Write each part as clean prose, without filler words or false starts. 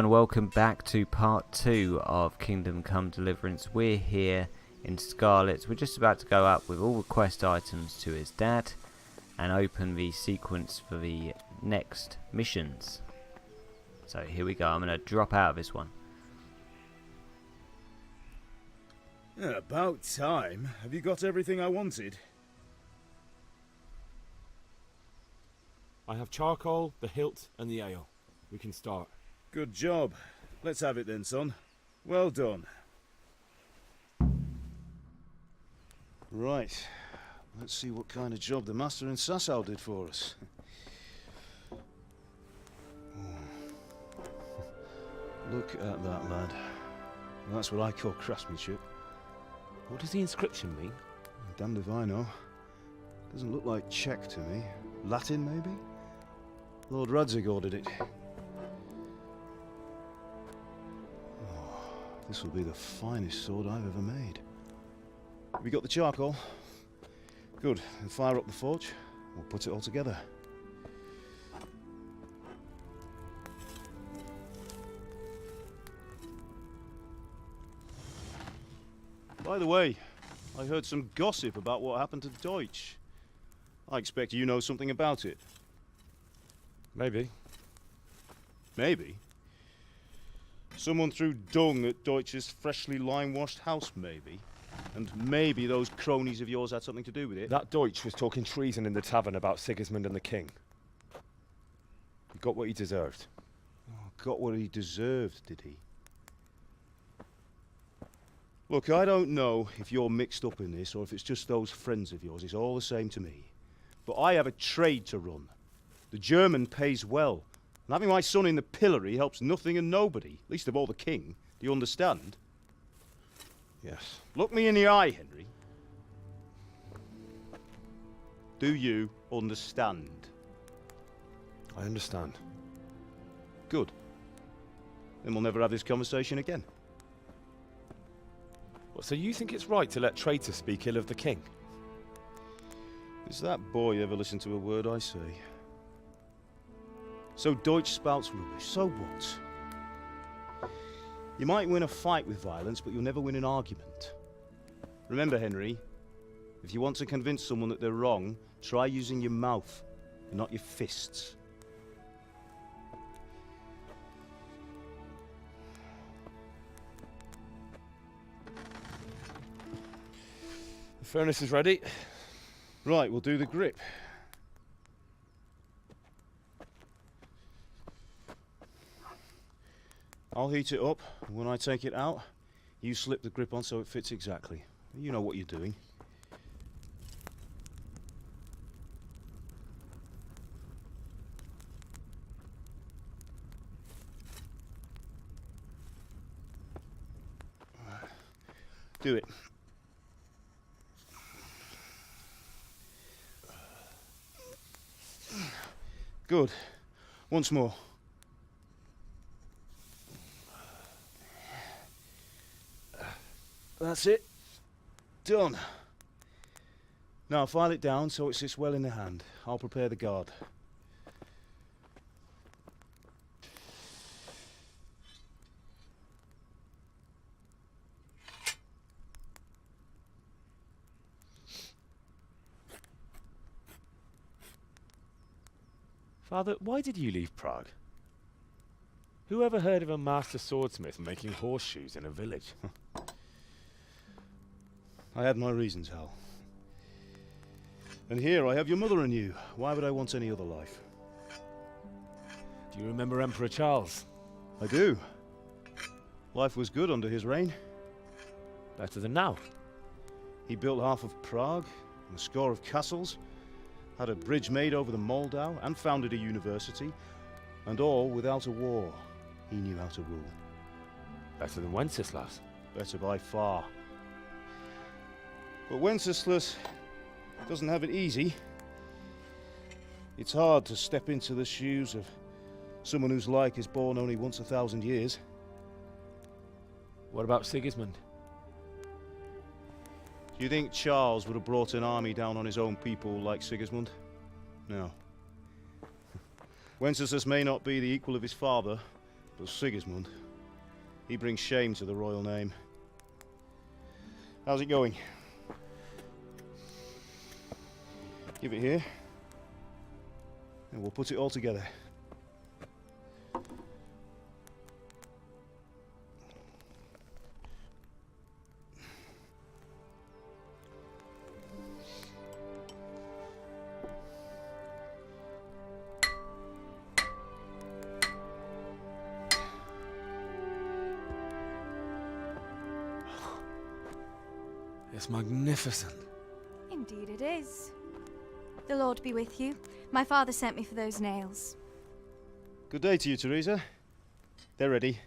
everyone, welcome back to part 2 of Kingdom Come Deliverance. We're here in Skalitz. We're just about to go up with all the quest items to his dad and open the sequence for the next missions. So here we go. I'm going to drop out of this one. About time. Have you got everything I wanted? I have charcoal, the hilt, and the ale. We can start. Good job. Let's have it then, son. Well done. Right. Let's see what kind of job the master in Sasau did for us. Look at that, lad. That's what I call craftsmanship. What does the inscription mean? Damned if I know. Doesn't look like Czech to me. Latin, maybe? Lord Radzig ordered it. Oh, this will be the finest sword I've ever made. Have you got the charcoal? Good. Then fire up the forge. We'll put it all together. By the way, I heard some gossip about what happened to Deutsch. I expect you know something about it. Maybe. Maybe? Someone threw dung at Deutsch's freshly lime-washed house, maybe? And maybe those cronies of yours had something to do with it? That Deutsch was talking treason in the tavern about Sigismund and the king. He got what he deserved. Oh, got what he deserved, did he? Look, I don't know if you're mixed up in this or if it's just those friends of yours. It's all the same to me. But I have a trade to run. The German pays well. And having my son in the pillory helps nothing and nobody, least of all the king. Do you understand? Yes. Look me in the eye, Henry. Do you understand? I understand. Good. Then we'll never have this conversation again. What, so you think it's right to let traitors speak ill of the king? Does that boy ever listen to a word I say? So Deutsch spouts rubbish, so what? You might win a fight with violence, but you'll never win an argument. Remember, Henry, if you want to convince someone that they're wrong, try using your mouth, and not your fists. The furnace is ready. Right, we'll do the grip. I'll heat it up, and when I take it out, you slip the grip on so it fits exactly. You know what you're doing. Do it. Good. Once more. That's it. Done. Now file it down so it sits well in the hand. I'll prepare the guard. Father, why did you leave Prague? Who ever heard of a master swordsmith making horseshoes in a village? I had my reasons, Hal. And here I have your mother and you. Why would I want any other life? Do you remember Emperor Charles? I do. Life was good under his reign. Better than now. He built half of Prague, and a score of castles, had a bridge made over the Moldau, and founded a university, and all without a war. He knew how to rule. Better than Wenceslas. Better by far. But Wenceslas doesn't have it easy. It's hard to step into the shoes of someone whose like is born only once 1,000 years. What about Sigismund? Do you think Charles would have brought an army down on his own people like Sigismund? No. Wenceslas may not be the equal of his father, But Sigismund, he brings shame to the royal name. How's it going? Give it here, and we'll put it all together. It's magnificent. Indeed it is. The Lord be with you. My father sent me for those nails. Good day to you, Teresa. They're ready.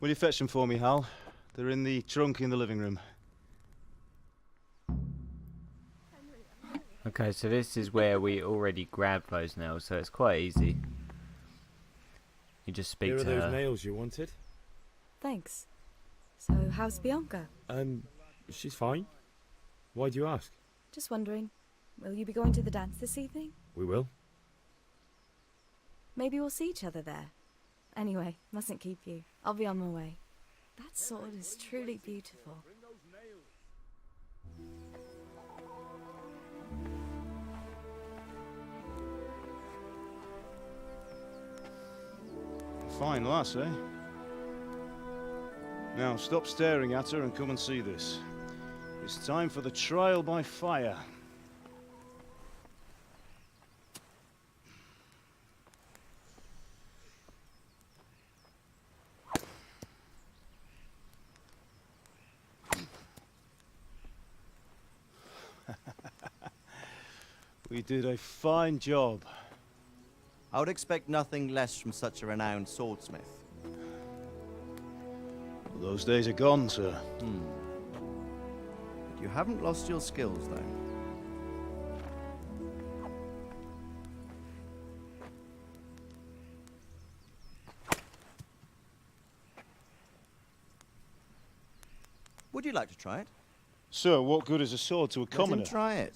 Will you fetch them for me, Hal? They're in the trunk in the living room. Okay, so this is where we already grabbed those nails, so it's quite easy. You just speak Here to are those her. nails you wanted. Thanks. So, how's Bianca? She's fine. Why do you ask? Just wondering, will you be going to the dance this evening? We will. Maybe we'll see each other there. Anyway, mustn't keep you. I'll be on my way. That sword is truly beautiful. Fine lass, eh? Now, stop staring at her and come and see this. It's time for the trial by fire. We did a fine job. I would expect nothing less from such a renowned swordsmith. Those days are gone, sir. But you haven't lost your skills, though. Would you like to try it? Sir, what good is a sword to a Let him commoner? try it.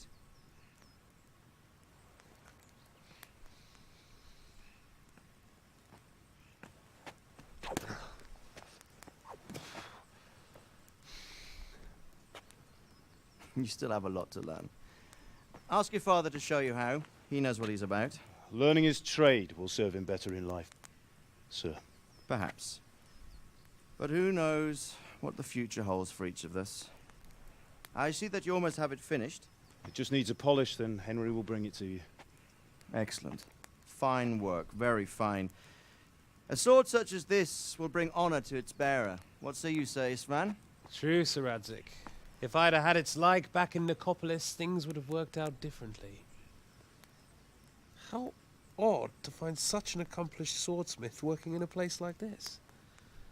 You still have a lot to learn. Ask your father to show you how. He knows what he's about. Learning his trade will serve him better in life, sir. Perhaps. But who knows what the future holds for each of us. I see that you almost have it finished. It just needs a polish, then Henry will bring it to you. Excellent. Fine work, very fine. A sword such as this will bring honor to its bearer. What say you, Svan? True, Sir Radzik. If I'd have had its like back in Nicopolis, things would have worked out differently. How odd to find such an accomplished swordsmith working in a place like this.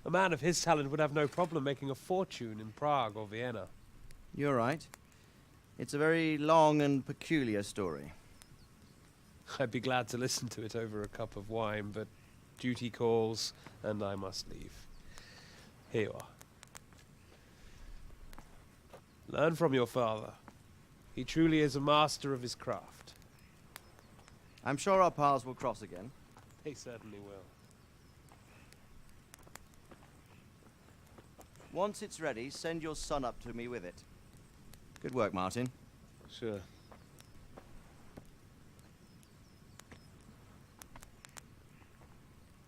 A man of his talent would have no problem making a fortune in Prague or Vienna. You're right. It's a very long and peculiar story. I'd be glad to listen to it over a cup of wine, but duty calls, and I must leave. Here you are. Learn from your father. He truly is a master of his craft. I'm sure our paths will cross again. They certainly will. Once it's ready, send your son up to me with it. Good work, Martin. Sir.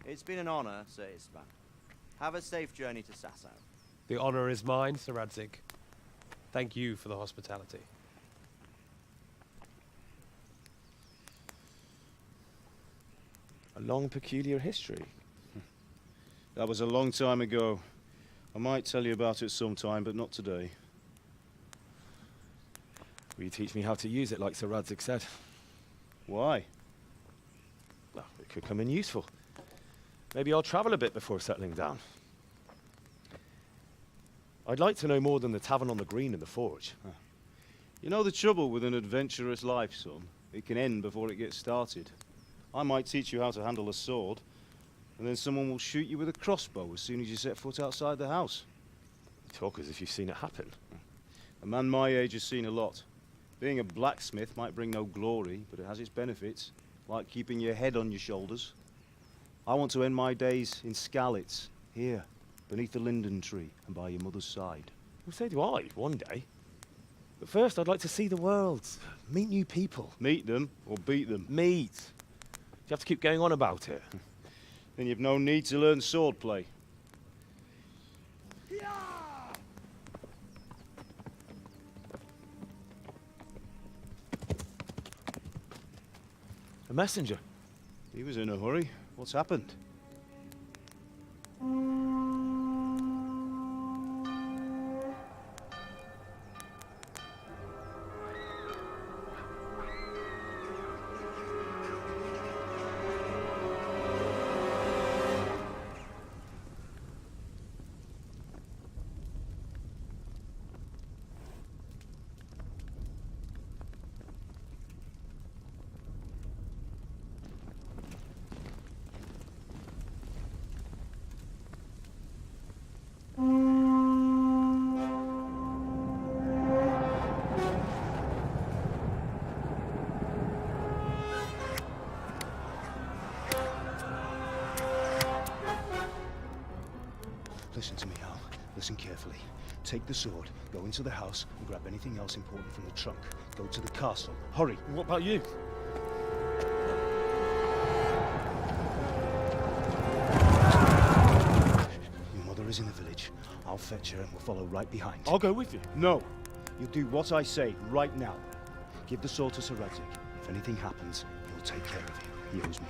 It's been an honor, Sir Istvan. Have a safe journey to Sasau. The honor is mine, Sir Radzik. Thank you for the hospitality. A long, peculiar history. That was a long time ago. I might tell you about it sometime, but not today. Will you teach me how to use it like Sir Radzik said? Why? Well, it could come in useful. Maybe I'll travel a bit before settling down. I'd like to know more than the tavern on the green and the forge. You know the trouble with an adventurous life, son? It can end before it gets started. I might teach you how to handle a sword, and then someone will shoot you with a crossbow as soon as you set foot outside the house. You talk as if you've seen it happen. A man my age has seen a lot. Being a blacksmith might bring no glory, but it has its benefits, like keeping your head on your shoulders. I want to end my days in Skalitz, here, beneath the linden tree and by your mother's side. Well, so do I, one day. But first, I'd like to see the world. Meet new people. Meet them or beat them. Meet. You have to keep going on about it. Then you've no need to learn swordplay. A messenger. He was in a hurry. What's happened? Listen to me, Al. Listen carefully. Take the sword, go into the house, and grab anything else important from the trunk. Go to the castle. Hurry! What about you? Your mother is in the village. I'll fetch her and we'll follow right behind. I'll go with you. No! You'll do what I say right now. Give the sword to Sir Radzik. If anything happens, he'll take care of you. He owes me.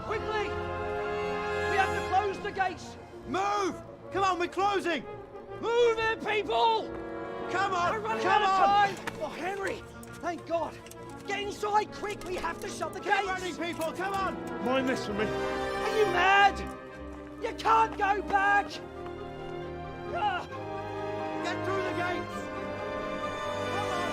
Quickly! We have to close the gates! Move! Come on, we're closing! Move it, people! Come on! We're running Come out of on! time! Oh, Henry! Thank God! Get inside, quick! We have to shut the Keep gates! running, people! Come on! Mind this for me. Are you mad? You can't go back! Ah! Get through the gates! Come on!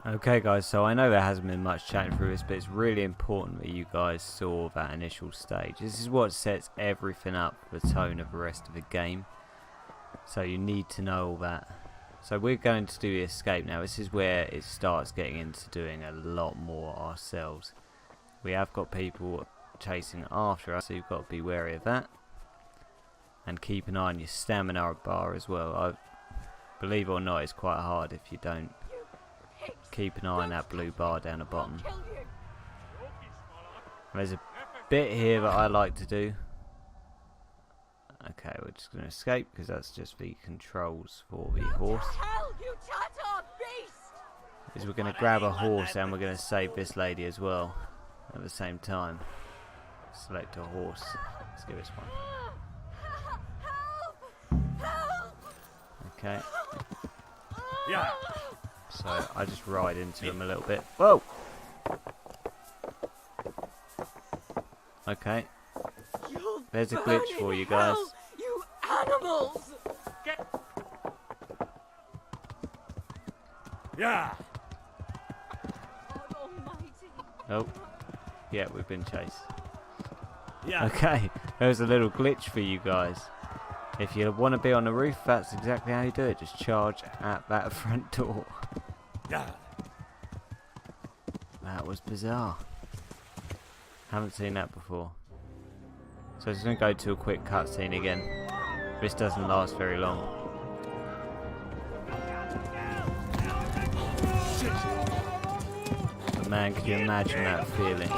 Okay guys, so I know there hasn't been much chatting through this, but it's really important that you guys saw that initial stage. This is what sets everything up for the tone of the rest of the game. So you need to know all that. So we're going to do the escape now. This is where it starts getting into doing a lot more ourselves. We have got people chasing after us, so you've got to be wary of that. And keep an eye on your stamina bar as well. Believe it or not, it's quite hard if you don't keep an eye on that blue bar down the bottom. There's a bit here that I like to do. Okay, we're just going to escape because that's just the controls for the horse. Is we're going to grab a horse and we're going to save this lady as well at the same time. Select a horse. Let's give this one. Okay. Yeah. So I just ride into him a little bit. Whoa! Okay. There's a glitch for you guys. You animals! Yeah. Oh. Yeah, we've been chased. Yeah. Okay. There's a little glitch for you guys. If you want to be on the roof, that's exactly how you do it. Just charge at that front door. Yeah. That was bizarre. Haven't seen that before. So it's going to go to a quick cutscene again. This doesn't last very long. But man, can you imagine that feeling?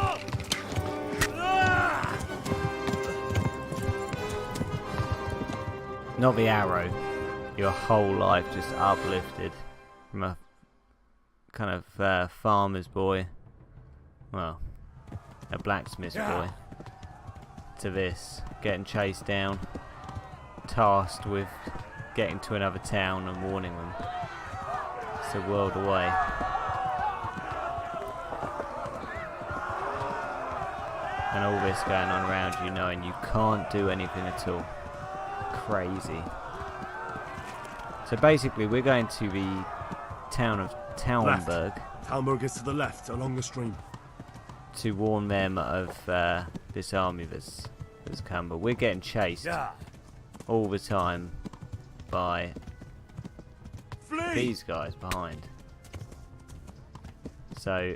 Not the arrow. Your whole life just uplifted from a kind of farmer's boy. Well, a blacksmith's boy. To this, getting chased down, tasked with getting to another town and warning them it's a world away. And all this going on around you, knowing you can't do anything at all. Crazy. So basically we're going to the town of Talmerg. Talmerg is to the left, along the stream. To warn them of this army that's come, but we're getting chased all the time by these guys behind. So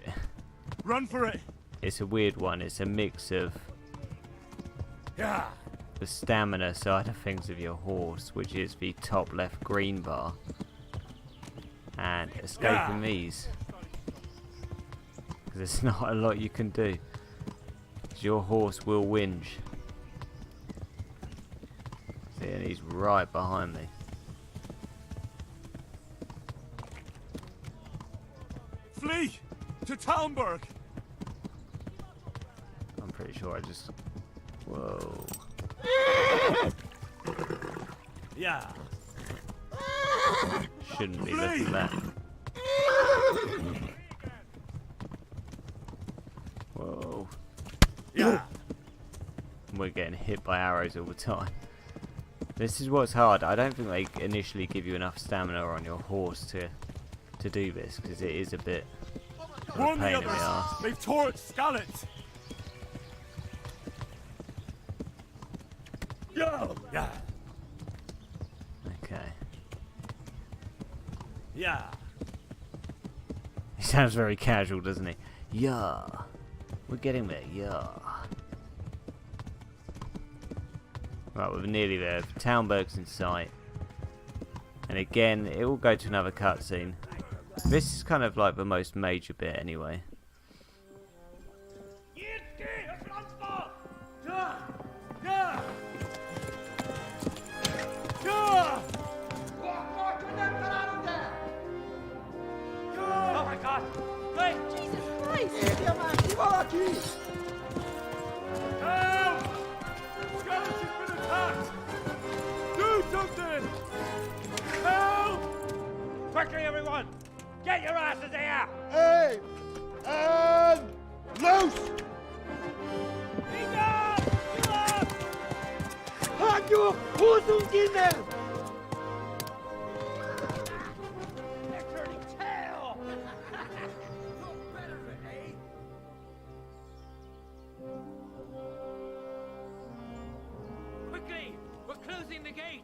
Run for it! it's a weird one. It's a mix of the stamina side of things of your horse, which is the top left green bar, and escaping these. There's not a lot you can do. Your horse will whinge. See, and he's right behind me. Flee! To Talmerg! I'm pretty sure I just... Whoa. Yeah. Shouldn't be looking at that. Whoa. Yeah. We're getting hit by arrows all the time. This is what's hard. I don't think they initially give you enough stamina on your horse to do this, because it is a bit of a Warn pain the in the others! arse. They've tore at skalitz! Yeah. Okay. Yeah. He sounds very casual, doesn't he? Yeah. We're getting there, yeah. Right, we're nearly there. Talmerg's in sight. And again, it will go to another cutscene. This is kind of like the most major bit anyway. Oh my God! Hey! Jesus Christ! Help! Skalitz has been attacked! Do something! Help! Quickly, everyone! Get your asses here! Hey! And loose! Halt your Hosenkinder! They're turning tail! closing the gate!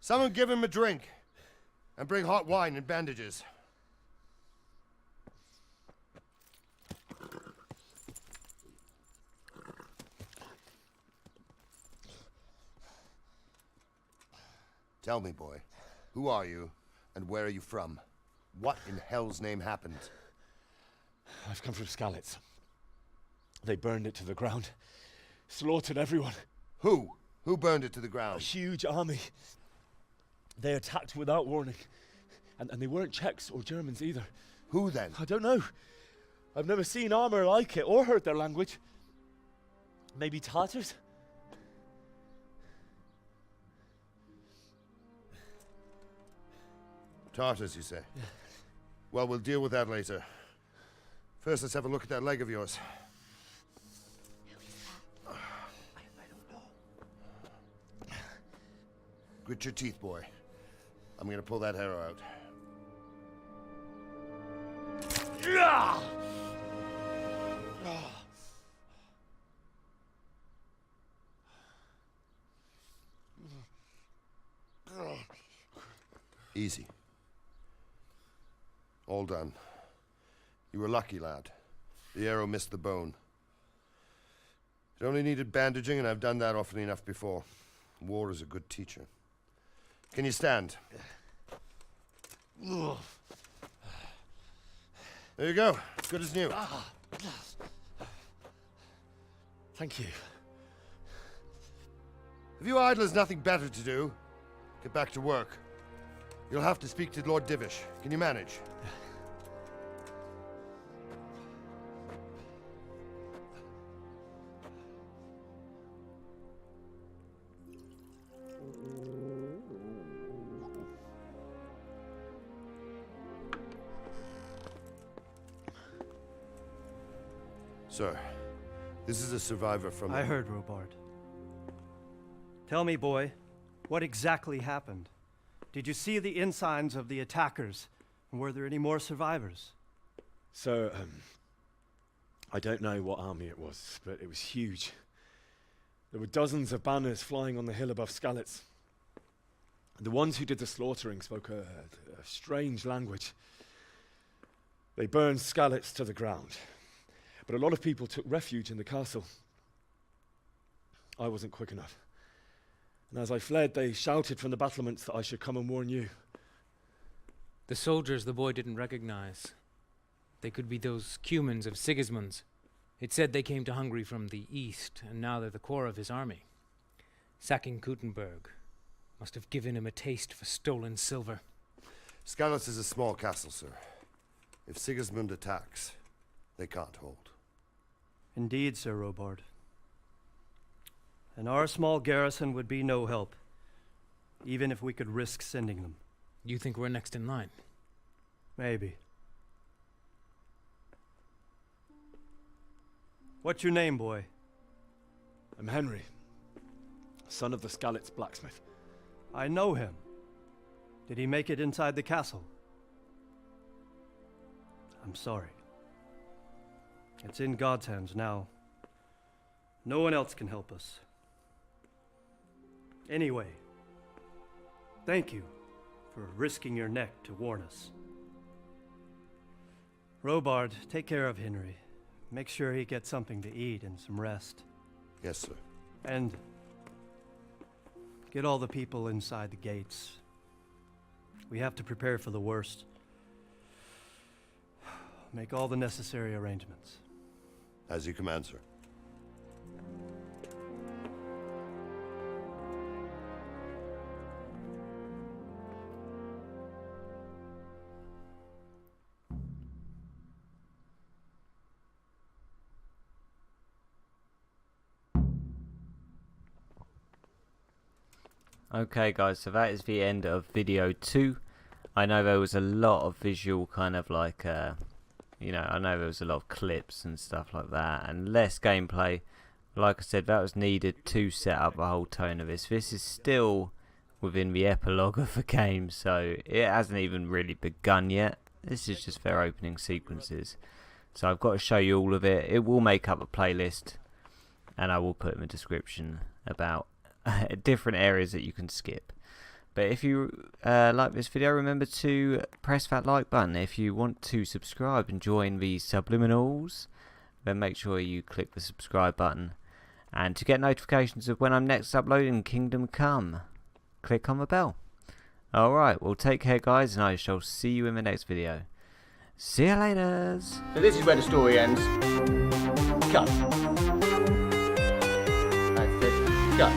Someone give him a drink. And bring hot wine and bandages. Tell me, boy, who are you, and where are you from? What in hell's name happened? I've come from Skalitz. They burned it to the ground. Slaughtered everyone. Who? Who burned it to the A ground? huge army. They attacked without warning. And they weren't Czechs or Germans either. Who then? I don't know. I've never seen armor like it or heard their language. Maybe Tartars? Tartars, you say? Yeah. Well, we'll deal with that later. First, let's have a look at that leg of yours. I don't know. Grit your teeth, boy. I'm gonna pull that arrow out. Easy. All done. You were lucky, lad. The arrow missed the bone. It only needed bandaging, and I've done that often enough before. War is a good teacher. Can you stand? There you go. Good as new. Thank you. If you idlers nothing better to do, get back to work. You'll have to speak to Lord Divish. Can you manage? Sir, this is a survivor from... I heard, Robard. Tell me, boy, what exactly happened? Did you see the ensigns of the attackers? And were there any more survivors? So, I don't know what army it was, but it was huge. There were dozens of banners flying on the hill above Skalitz. The ones who did the slaughtering spoke a strange language. They burned Skalitz to the ground. But a lot of people took refuge in the castle. I wasn't quick enough. And as I fled, they shouted from the battlements that I should come and warn you. The soldiers the boy didn't recognize. They could be those cumans of Sigismund's. It said they came to Hungary from the east, and now they're the core of his army. Sacking Gutenberg must have given him a taste for stolen silver. Skalitz is a small castle, sir. If Sigismund attacks, they can't hold. Indeed, Sir Robard. And our small garrison would be no help, even if we could risk sending them. You think we're next in line? Maybe. What's your name, boy? I'm Henry, son of the Skalitz blacksmith. I know him. Did he make it inside the castle? I'm sorry. It's in God's hands now. No one else can help us. Anyway, thank you for risking your neck to warn us. Robard, take care of Henry. Make sure he gets something to eat and some rest. Yes, sir. And get all the people inside the gates. We have to prepare for the worst. Make all the necessary arrangements. As you command, sir. Okay guys, so that is the end of video 2. I know there was a lot of visual kind of like you know, I know there was a lot of clips and stuff like that, and less gameplay. Like I said, that was needed to set up the whole tone of this. This is still within the epilogue of the game, so it hasn't even really begun yet. This is just their opening sequences. So I've got to show you all of it. It will make up a playlist, and I will put in the description about different areas that you can skip. But if you like this video, remember to press that like button. If you want to subscribe and join the subliminals, then make sure you click the subscribe button. And to get notifications of when I'm next uploading Kingdom Come, click on the bell. Alright, well take care guys, and I shall see you in the next video. See you later. So this is where the story ends. Cut. That's it. Cut.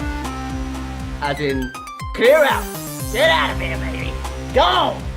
As in, clear out. Get out of here, baby. Go!